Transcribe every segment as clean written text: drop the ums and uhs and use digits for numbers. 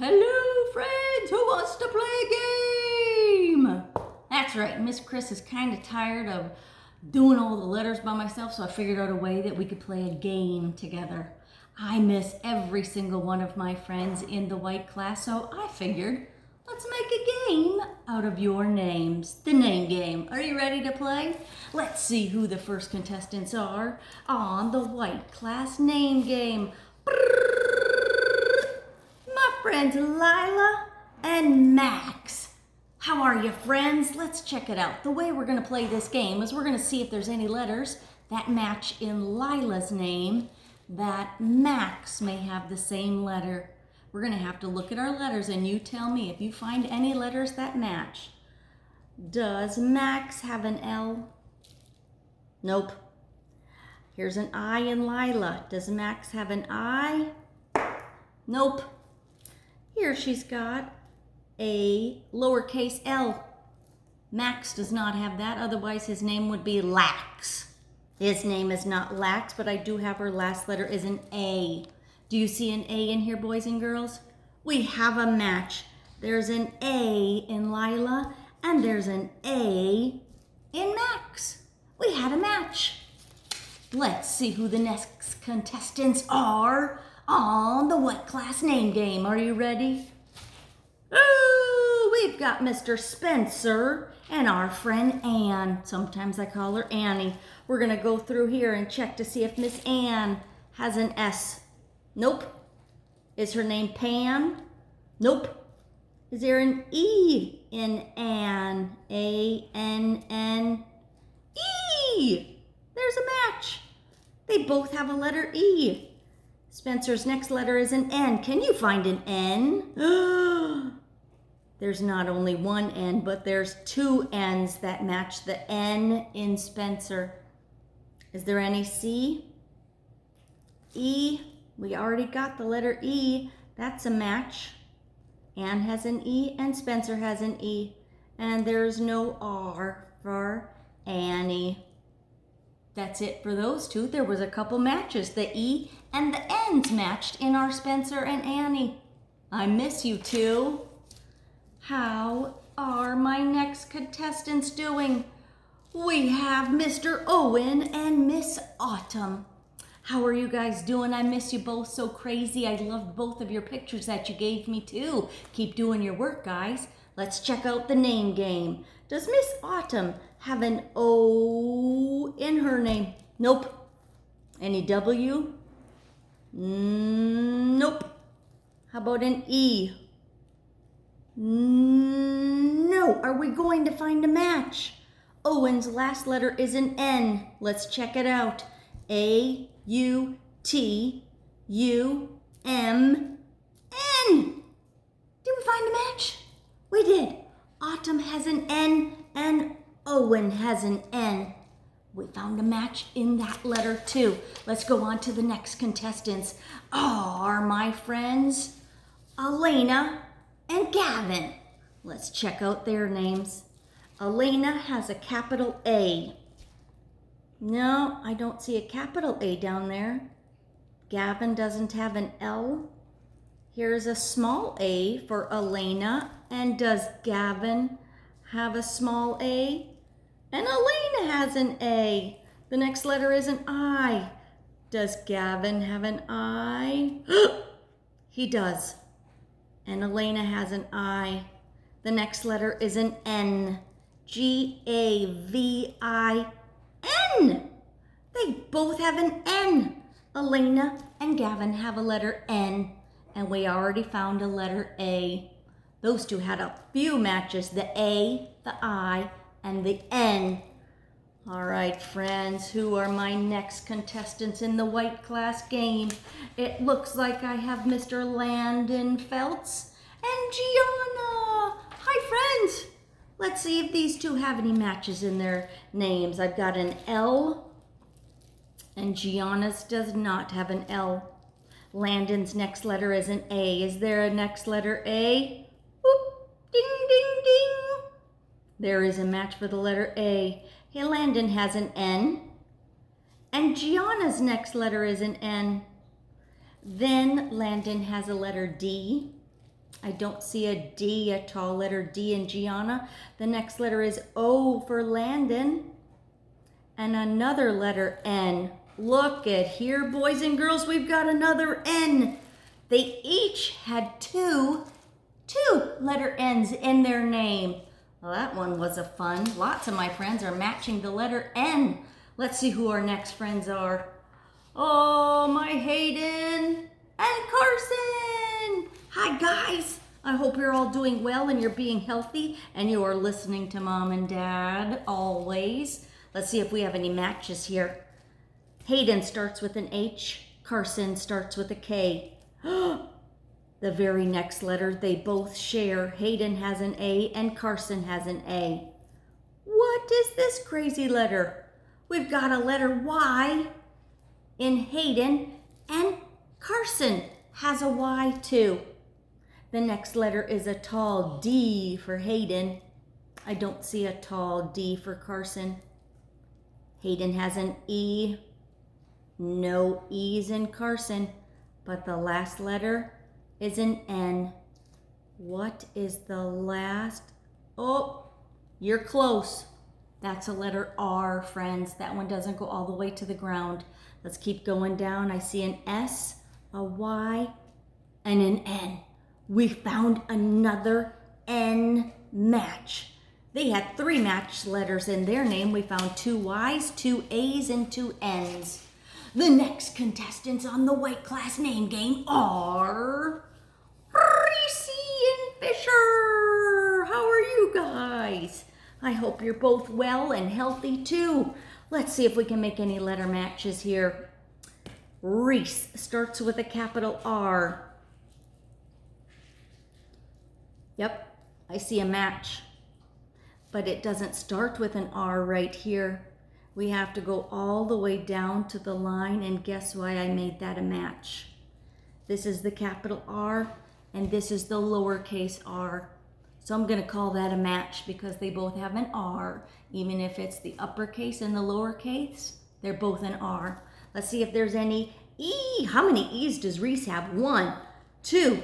Hello, friends! Who wants to play a game? That's right, Miss Chris is kind of tired of doing all the letters by myself, so I figured out a way that we could play a game together. I miss every single one of my friends in the white class, so I figured let's make a game out of your names. The name game. Are you ready to play? Let's see who the first contestants are on the white class name game. My friends Lila and Max. How are you, friends? Let's check it out. The way we're going to play this game is we're going to see if there's any letters that match in Lila's name that Max may have the same letter. We're going to have to look at our letters and you tell me if you find any letters that match. Does Max have an L? Nope. Here's an I in Lila. Does Max have an I? Nope. Here she's got a lowercase l. Max does not have that, otherwise his name would be Lax. His name is not Lax, but I do have her last letter is an A. Do you see an A in here, boys and girls? We have a match. There's an A in Lila, and there's an A in Max. We had a match. Let's see who the next contestants are on the white class name game. Are you ready? Oh, we've got Mr. Spencer and our friend Ann. Sometimes I call her Annie. We're going to go through here and check to see if Miss Ann has an S. Nope. Is her name Pan? Nope. Is there an E in Ann? A-N-N-E. There's a match. They both have a letter E. Spencer's next letter is an N. Can you find an N? There's not only one N, but there's two N's that match the N in Spencer. Is there any C? E? We already got the letter E. That's a match. Ann has an E and Spencer has an E. And there's no R for Annie. That's it for those two. There was a couple matches. The E and the N's matched in our Spencer and Annie. I miss you two. How are my next contestants doing? We have Mr. Owen and Miss Autumn. How are you guys doing? I miss you both so crazy. I loved both of your pictures that you gave me too. Keep doing your work, guys. Let's check out the name game. Does Miss Autumn have an O in her name? Nope. Any W? Nope. How about an E? No. Are we going to find a match? Owen's last letter is an N. Let's check it out. A-U-T-U-M-N. Did we find a match? We did. Autumn has an N and Owen has an N. We found a match in that letter too. Let's go on to the next contestants. Are my friends Elena and Gavin. Let's check out their names. Elena has a capital A. No, I don't see a capital A down there. Gavin doesn't have an L. Here's a small A for Elena. And does Gavin have a small A? And Elena has an A. The next letter is an I. Does Gavin have an I? He does. And Elena has an I. The next letter is an N. G-A-V-I-N. They both have an N. Elena and Gavin have a letter N. And we already found a letter A. Those two had a few matches, the A, the I, and the N. All right, friends, who are my next contestants in the white class game? It looks like I have Mr. Landon Felts and Gianna. Hi, friends. Let's see if these two have any matches in their names. I've got an L, and Gianna's does not have an L. Landon's next letter is an A. Is there a next letter A? Whoop, ding, ding, ding. There is a match for the letter A. Hey, Landon has an N. And Gianna's next letter is an N. Then Landon has a letter D. I don't see a D, a tall letter D in Gianna. The next letter is O for Landon. And another letter N. Look at here, boys and girls, we've got another N. They each had two letter N's in their name. Well, that one was a fun. Lots of my friends are matching the letter N. Let's see who our next friends are. Oh, my Hayden and Carson. Hi, guys. I hope you're all doing well and you're being healthy and you are listening to Mom and Dad always. Let's see if we have any matches here. Hayden starts with an H. Carson starts with a K. The very next letter they both share. Hayden has an A and Carson has an A. What is this crazy letter? We've got a letter Y in Hayden and Carson has a Y too. The next letter is a tall D for Hayden. I don't see a tall D for Carson. Hayden has an E. No E's in Carson, but the last letter is an N. What is the last? Oh, you're close. That's a letter R, friends. That one doesn't go all the way to the ground. Let's keep going down. I see an S, a Y, and an N. We found another N match. They had 3 matched letters in their name. We found 2 Y's, 2 A's, and 2 N's. The next contestants on the white class name game are Reece and Fisher. How are you guys? I hope you're both well and healthy too. Let's see if we can make any letter matches here. Reece starts with a capital R. Yep, I see a match. But it doesn't start with an R right here. We have to go all the way down to the line, and guess why I made that a match? This is the capital R, and this is the lowercase r. So I'm gonna call that a match because they both have an R. Even if it's the uppercase and the lowercase, they're both an R. Let's see if there's any E. How many E's does Reece have? 1, 2,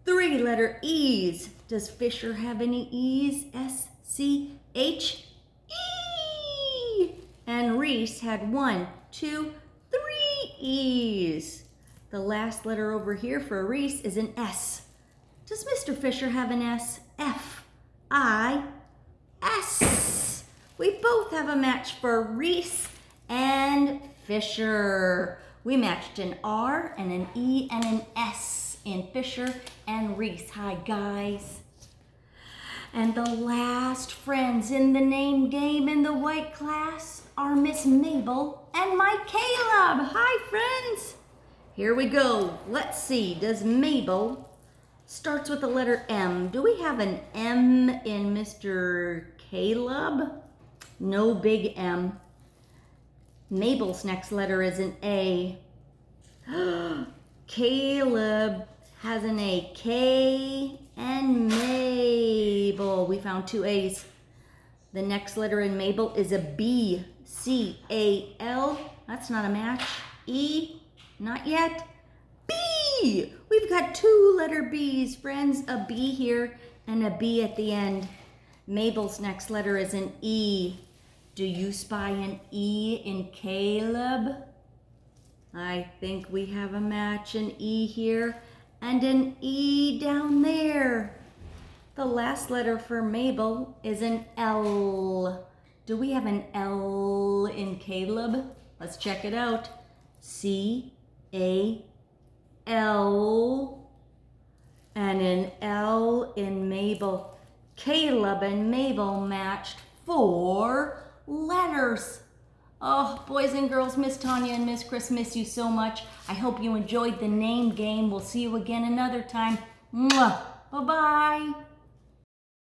3 letter E's. Does Fisher have any E's? S, C, H, E. And Reece had 1, 2, 3 E's. The last letter over here for Reece is an S. Does Mr. Fisher have an S? F, I, S. We both have a match for Reece and Fisher. We matched an R and an E and an S in Fisher and Reece. Hi, guys. And the last friends in the name game in the white class are Miss Mabel and my Caleb. Hi, friends. Here we go. Let's see. Does Mabel starts with the letter M? Do we have an M in Mr. Caleb? No big M. Mabel's next letter is an A. Caleb has an A. K and Mabel. We found 2 A's. The next letter in Mabel is a B. C-A-L. That's not a match. E. Not yet. B. We've got 2 letter B's, friends. A B here and a B at the end. Mabel's next letter is an E. Do you spy an E in Caleb? I think we have a match, an E here and an E down there. The last letter for Mabel is an L. Do we have an L in Caleb? Let's check it out. C-A-L and an L in Mabel. Caleb and Mabel matched 4 letters. Oh, boys and girls, Miss Tanya and Miss Chris miss you so much. I hope you enjoyed the name game. We'll see you again another time. Mwah. Bye-bye.